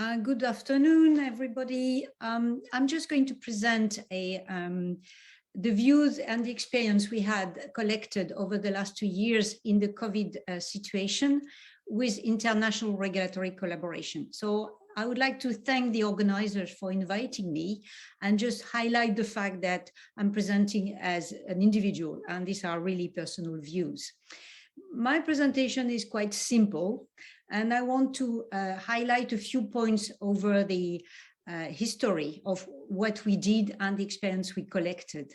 Good afternoon, everybody. I'm just going to present the views and the experience we had collected over the last 2 years in the COVID situation with international regulatory collaboration. So I would like to thank the organizers for inviting me and just highlight the fact that I'm presenting as an individual, and these are really personal views. My presentation is quite simple, and I want to highlight a few points over the history of what we did and the experience we collected.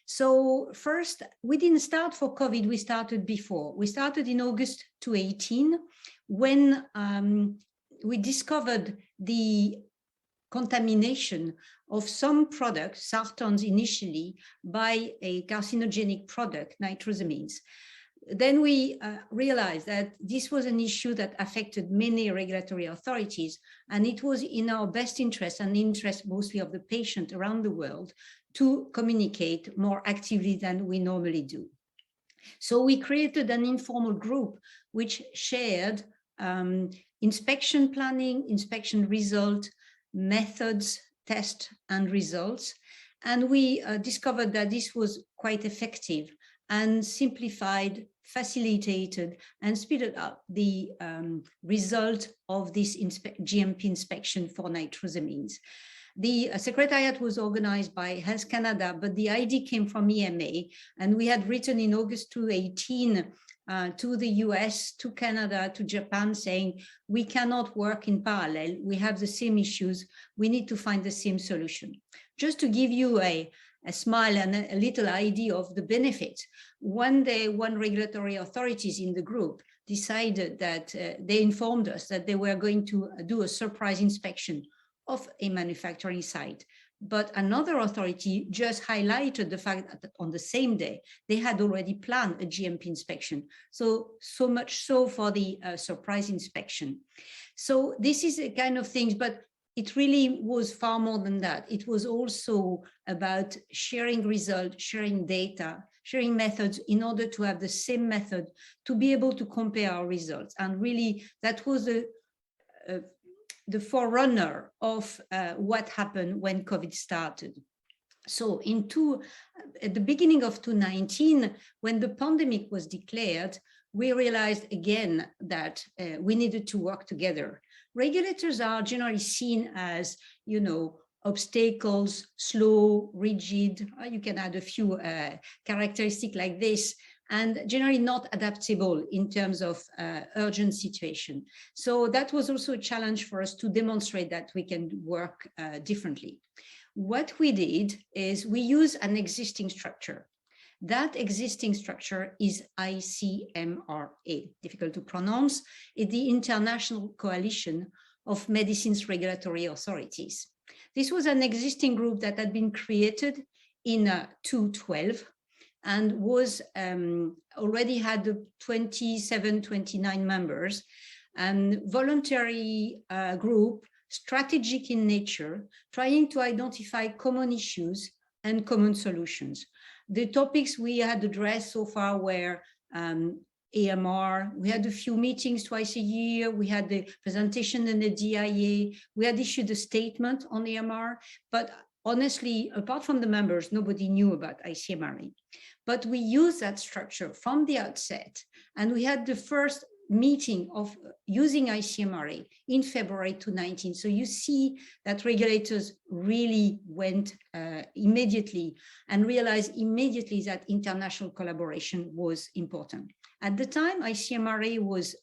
So first, we didn't start for COVID, we started before. We started in August 2018 when we discovered the contamination of some products, sartans initially, by a carcinogenic product, nitrosamines. Then we realized that this was an issue that affected many regulatory authorities, and it was in our best interest and the interest mostly of the patient around the world to communicate more actively than we normally do. So we created an informal group which shared inspection planning, inspection result, methods, tests, and results. And we discovered that this was quite effective and simplified, facilitated, and speeded up the result of this GMP inspection for nitrosamines. The secretariat was organized by Health Canada, but the idea came from EMA, and we had written in August 2018 to the US, to Canada, to Japan, saying, we cannot work in parallel, we have the same issues, we need to find the same solution. Just to give you a smile and a little idea of the benefit. One day, one regulatory authorities in the group decided that they informed us that they were going to do a surprise inspection of a manufacturing site. But another authority just highlighted the fact that on the same day, they had already planned a GMP inspection. So much so for the surprise inspection. So this is a kind of things, but it really was far more than that. It was also about sharing results, sharing data, sharing methods in order to have the same method to be able to compare our results. And really, that was the forerunner of what happened when COVID started. So at the beginning of 2019, when the pandemic was declared, we realized again that we needed to work together. Regulators are generally seen as, obstacles, slow, rigid. You can add a few characteristics like this, and generally not adaptable in terms of urgent situation. So that was also a challenge for us to demonstrate that we can work differently. What we did is we use an existing structure. That existing structure is ICMRA, difficult to pronounce. It's the International Coalition of Medicines Regulatory Authorities. This was an existing group that had been created in 2012 and was already had 27, 29 members, and voluntary group, strategic in nature, trying to identify common issues and common solutions. The topics we had addressed so far were AMR. We had a few meetings twice a year. We had the presentation in the DIA. We had issued a statement on AMR, but honestly, apart from the members, nobody knew about ICMRA. But we used that structure from the outset, and we had the first meeting of using ICMRA in February 2019. So you see that regulators really went immediately and realized immediately that international collaboration was important. At the time, ICMRA was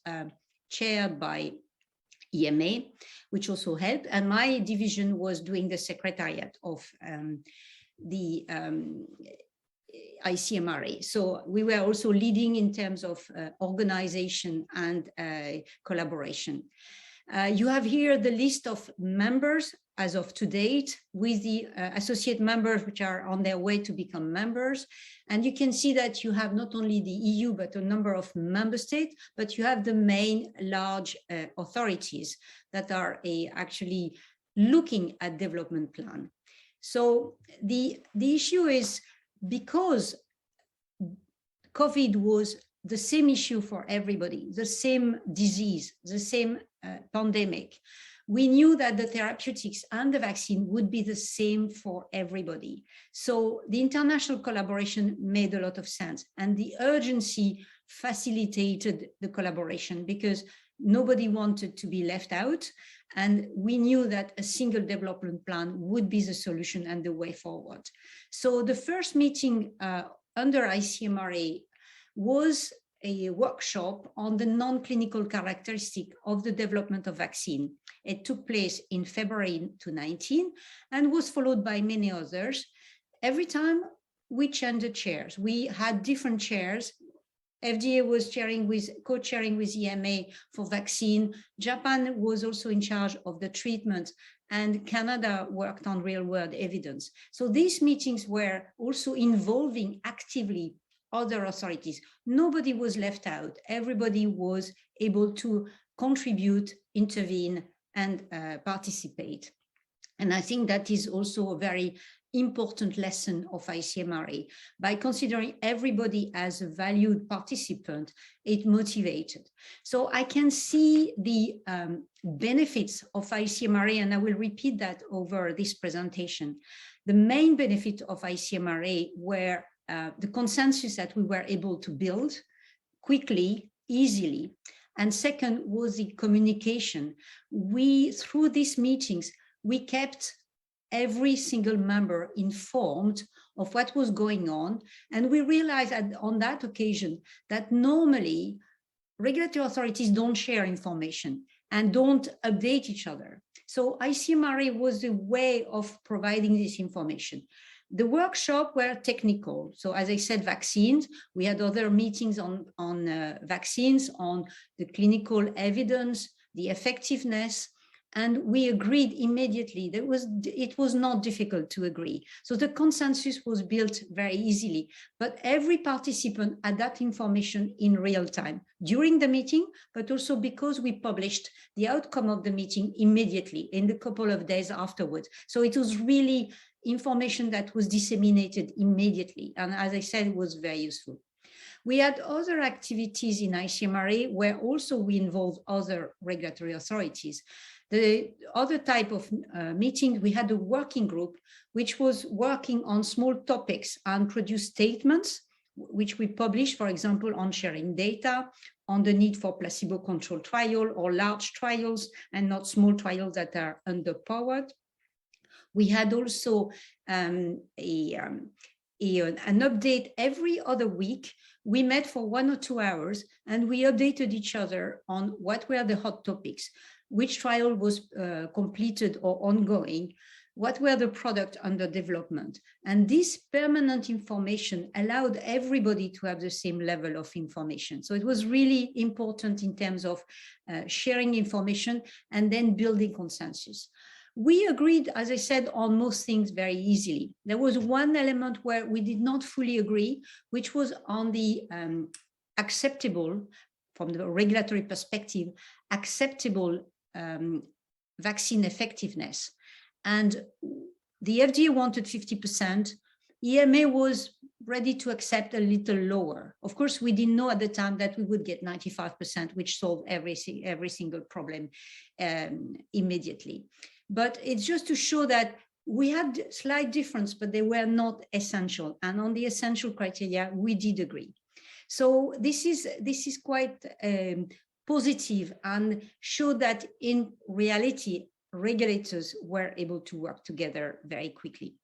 chaired by EMA, which also helped, and my division was doing the secretariat of the ICMRA. So we were also leading in terms of organization and collaboration. You have here the list of members as of to date, with the associate members which are on their way to become members. And you can see that you have not only the EU, but a number of member states, but you have the main large authorities that are actually looking at development plan. So the issue is, because COVID was the same issue for everybody, the same disease, the same pandemic, we knew that the therapeutics and the vaccine would be the same for everybody. So the international collaboration made a lot of sense, and the urgency facilitated the collaboration because nobody wanted to be left out. And we knew that a single development plan would be the solution and the way forward. So the first meeting under ICMRA was a workshop on the non-clinical characteristic of the development of vaccine. It took place in February 2019 and was followed by many others. Every time we changed the chairs. We had different chairs. FDA was co-chairing with EMA for vaccine. Japan was also in charge of the treatment, and Canada worked on real-world evidence. So these meetings were also involving actively other authorities. Nobody was left out. Everybody was able to contribute, intervene, and participate. And I think that is also a very important lesson of ICMRA. By considering everybody as a valued participant, it motivated. So I can see the benefits of ICMRA, and I will repeat that over this presentation. The main benefit of ICMRA were the consensus that we were able to build quickly, easily. And second was the communication. Through these meetings, we kept every single member informed of what was going on. And we realized on that occasion that normally regulatory authorities don't share information and don't update each other. So ICMRA was a way of providing this information. The workshop were technical. So as I said, vaccines, we had other meetings on vaccines, on the clinical evidence, the effectiveness, and we agreed immediately. It was not difficult to agree. So the consensus was built very easily, but every participant had that information in real time during the meeting, but also because we published the outcome of the meeting immediately in the couple of days afterwards. So it was really information that was disseminated immediately. And as I said, it was very useful. We had other activities in ICMRA where also we involved other regulatory authorities. The other type of meeting, we had a working group which was working on small topics and produced statements, which we published, for example, on sharing data, on the need for placebo-controlled trial or large trials and not small trials that are underpowered. We had also an update every other week. We met for 1 or 2 hours and we updated each other on what were the hot topics, which trial was completed or ongoing, what were the products under development. And this permanent information allowed everybody to have the same level of information. So it was really important in terms of sharing information and then building consensus. We agreed, as I said, on most things very easily. There was one element where we did not fully agree, which was on the acceptable, from the regulatory perspective, acceptable vaccine effectiveness. And the FDA wanted 50%. EMA was ready to accept a little lower. Of course, we didn't know at the time that we would get 95%, which solved every single problem immediately. But it's just to show that we had slight difference, but they were not essential. And on the essential criteria, we did agree. So this is quite positive and show that in reality, regulators were able to work together very quickly.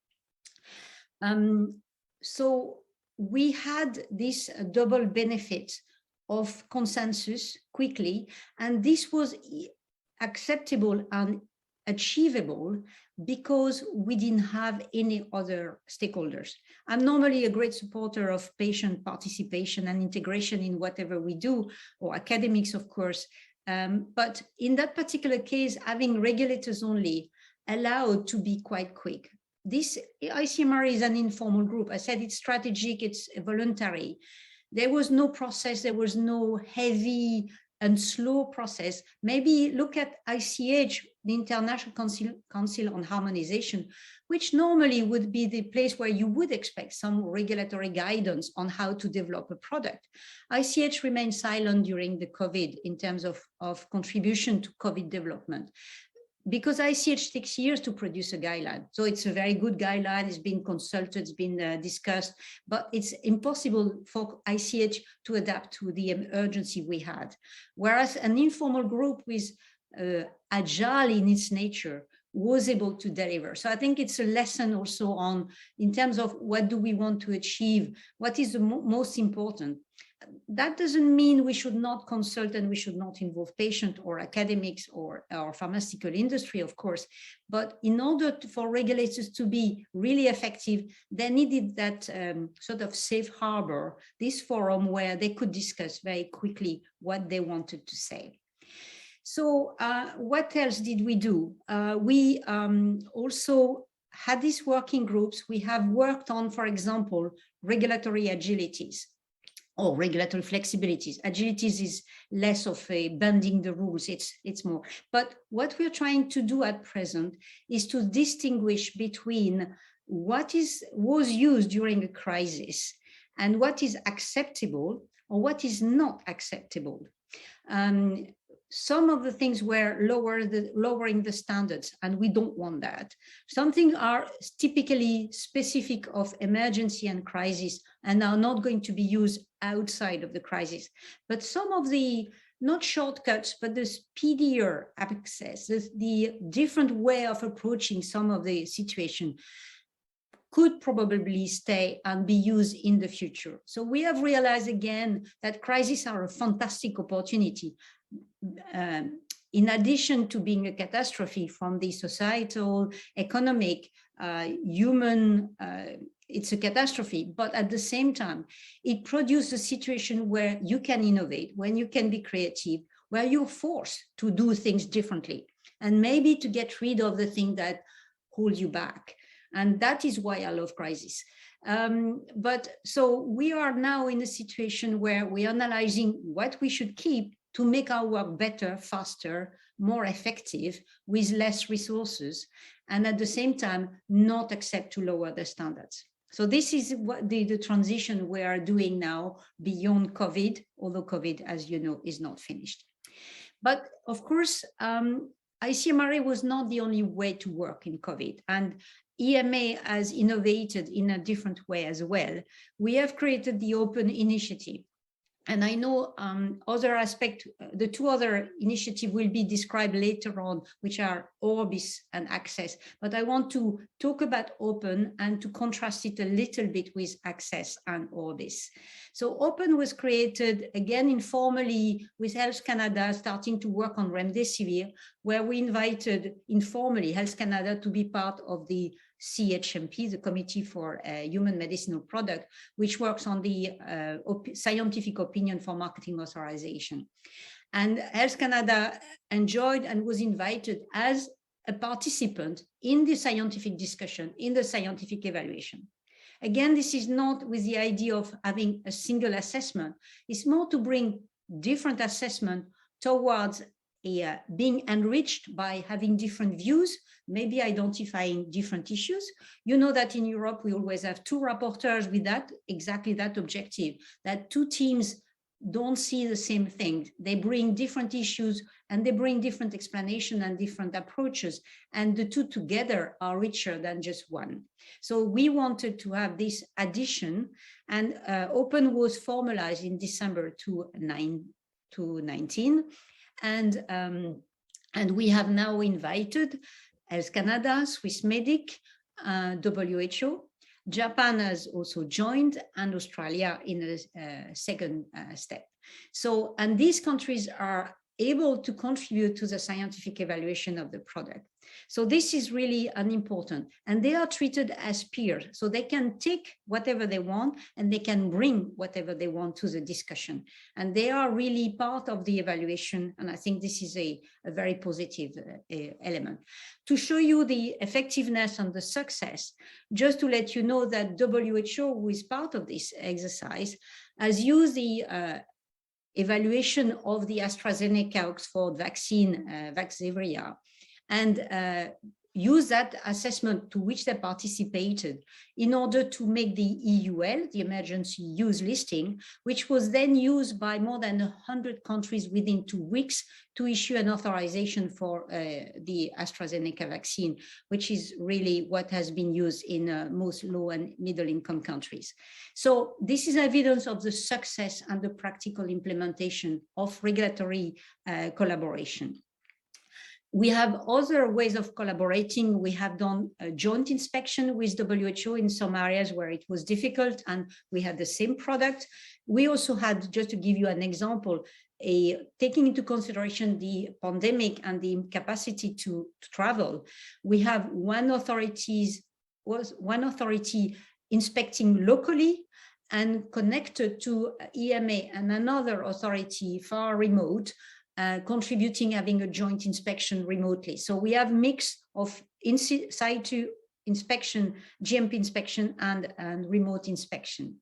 So we had this double benefit of consensus quickly, and this was acceptable and achievable because we didn't have any other stakeholders. I'm normally a great supporter of patient participation and integration in whatever we do, or academics, of course. But in that particular case, having regulators only allowed to be quite quick. This ICMRA is an informal group. I said it's strategic, it's voluntary. There was no process, there was no heavy and slow process. Maybe look at ICH, the International Council on Harmonization, which normally would be the place where you would expect some regulatory guidance on how to develop a product. ICH remained silent during the COVID in terms of contribution to COVID development. because ICH takes years to produce a guideline. So it's a very good guideline, it's been consulted, it's been discussed, but it's impossible for ICH to adapt to the urgency we had. Whereas an informal group with agile in its nature was able to deliver. So I think it's a lesson also on, in terms of what do we want to achieve, what is the most important. That doesn't mean we should not consult and we should not involve patient or academics or pharmaceutical industry, of course. But in order for regulators to be really effective, they needed that sort of safe harbor, this forum where they could discuss very quickly what they wanted to say. So what else did we do? We also had these working groups. We have worked on, for example, regulatory agilities or regulatory flexibilities. Agilities is less of a bending the rules, it's more. But what we're trying to do at present is to distinguish between what was used during a crisis and what is acceptable or what is not acceptable. Some of the things were lowering the standards, and we don't want that. Some things are typically specific of emergency and crisis and are not going to be used outside of the crisis. But some of the, not shortcuts, but the speedier access, the different way of approaching some of the situation could probably stay and be used in the future. So we have realized again that crises are a fantastic opportunity. In addition to being a catastrophe from the societal, economic, human, it's a catastrophe, but at the same time, it produces a situation where you can innovate, when you can be creative, where you're forced to do things differently, and maybe to get rid of the thing that holds you back. And that is why I love crisis. But so we are now in a situation where we're analyzing what we should keep to make our work better, faster, more effective, with less resources, and at the same time, not accept to lower the standards. So this is what the transition we are doing now beyond COVID, although COVID, as you know, is not finished. But of course, ICMRA was not the only way to work in COVID, and EMA has innovated in a different way as well. We have created the Open Initiative. And I know other aspect, the two other initiatives will be described later on, which are Orbis and Access. But I want to talk about Open and to contrast it a little bit with Access and Orbis. So Open was created, again, informally with Health Canada starting to work on Remdesivir, where we invited informally Health Canada to be part of the CHMP, the Committee for Human Medicinal Product, which works on the scientific opinion for marketing authorization. And Health Canada enjoyed and was invited as a participant in the scientific discussion, in the scientific evaluation. Again, this is not with the idea of having a single assessment. It's more to bring different assessment towards being enriched by having different views, maybe identifying different issues. You know that in Europe, we always have two rapporteurs with that, exactly that objective, that two teams don't see the same thing. They bring different issues and they bring different explanation and different approaches, and the two together are richer than just one. So we wanted to have this addition, and Open was formalized in December 2019. And we have now invited Health Canada, Swissmedic, WHO. Japan has also joined, and Australia in a second step. So, and these countries are able to contribute to the scientific evaluation of the product. So this is really unimportant, and they are treated as peers. So they can take whatever they want and they can bring whatever they want to the discussion. And they are really part of the evaluation. And I think this is a very positive element. To show you the effectiveness and the success, just to let you know that WHO, who is part of this exercise, has used the evaluation of the AstraZeneca Oxford vaccine, Vaxzevria, and use that assessment to which they participated in order to make the EUL, the emergency use listing, which was then used by more than 100 countries within 2 weeks to issue an authorization for the AstraZeneca vaccine, which is really what has been used in most low and middle income countries. So this is evidence of the success and the practical implementation of regulatory collaboration. We have other ways of collaborating. We have done a joint inspection with WHO in some areas where it was difficult and we had the same product. We also had, just to give you an example, taking into consideration the pandemic and the incapacity to travel, we have one authority inspecting locally and connected to EMA and another authority far remote, contributing, having a joint inspection remotely. So we have mix of in situ inspection, GMP inspection, and remote inspection.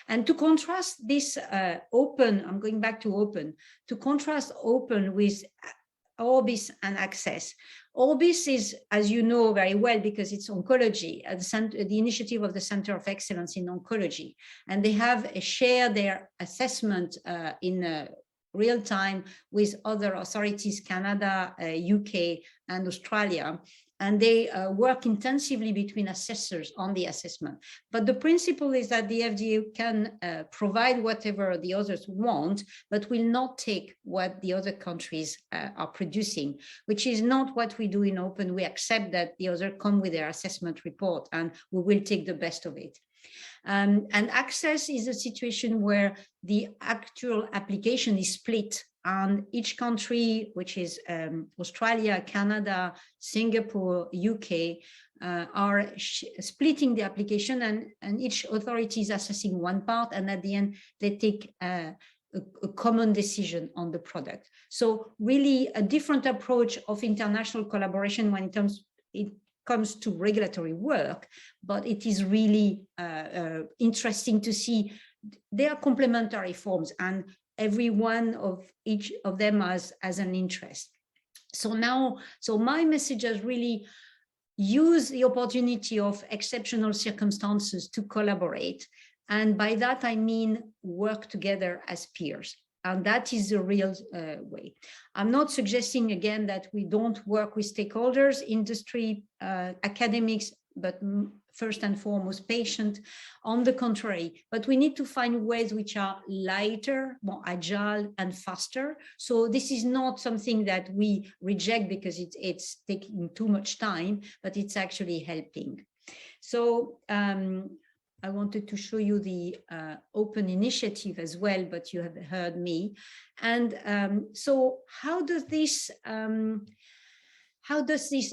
And to contrast this open, I'm going back to open, to contrast open with Orbis and Access. Orbis is, as you know very well, because it's oncology, at the initiative of the Center of Excellence in Oncology, and they have shared their assessment in real time with other authorities, Canada, UK, and Australia. And they work intensively between assessors on the assessment. But the principle is that the FDA can provide whatever the others want, but will not take what the other countries are producing, which is not what we do in open. We accept that the other come with their assessment report and we will take the best of it. And Access is a situation where the actual application is split, and each country, which is Australia, Canada, Singapore, UK, are splitting the application, and each authority is assessing one part, and at the end they take a common decision on the product. So really a different approach of international collaboration when it comes to regulatory work, but it is really interesting to see they are complementary forms, and every one of each of them has an interest. So my message is really use the opportunity of exceptional circumstances to collaborate. And by that, I mean work together as peers. And that is the real way. I'm not suggesting, again, that we don't work with stakeholders, industry, academics, but first and foremost, patient. On the contrary, but we need to find ways which are lighter, more agile, and faster. So this is not something that we reject because it's taking too much time, but it's actually helping. So I wanted to show you the open initiative as well, but you have heard me. And so how does this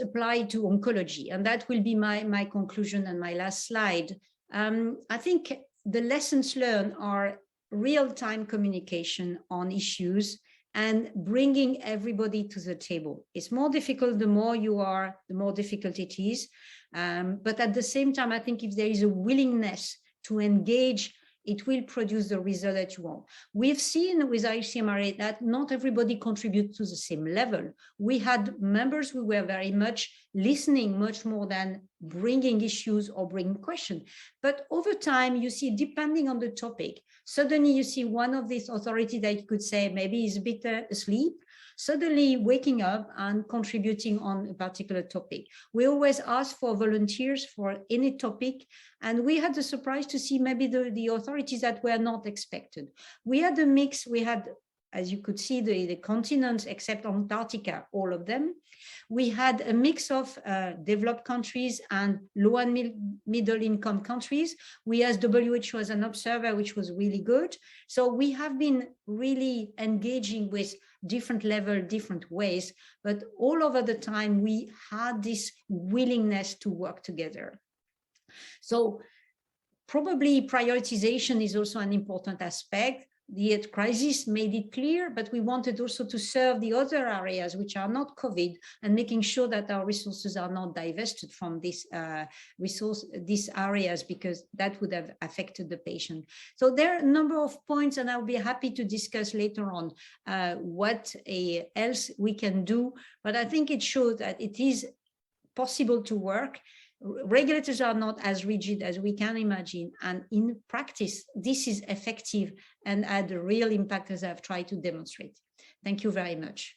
apply to oncology? And that will be my conclusion and my last slide. I think the lessons learned are real-time communication on issues and bringing everybody to the table. It's more difficult, the more you are, the more difficult it is. But at the same time, I think if there is a willingness to engage, it will produce the result that you want. We've seen with ICMRA that not everybody contributes to the same level. We had members who were very much listening, much more than bringing issues or bringing questions. But over time, you see, depending on the topic, suddenly you see one of these authorities that you could say maybe is a bit asleep, suddenly waking up and contributing on a particular topic. We always ask for volunteers for any topic, and we had the surprise to see maybe the authorities that were not expected. We had a mix. We had, as you could see, the continents except Antarctica, all of them. We had a mix of developed countries and low and middle income countries. We asked WHO as an observer, which was really good. So we have been really engaging with different level, different ways, but all over the time we had this willingness to work together. So probably prioritization is also an important aspect. The crisis made it clear, but we wanted also to serve the other areas which are not COVID, and making sure that our resources are not divested from these areas, because that would have affected the patient. So there are a number of points, and I'll be happy to discuss later on what else we can do. But I think it shows that it is possible to work. Regulators are not as rigid as we can imagine, and in practice this is effective and had a real impact, as I've tried to demonstrate. Thank you very much.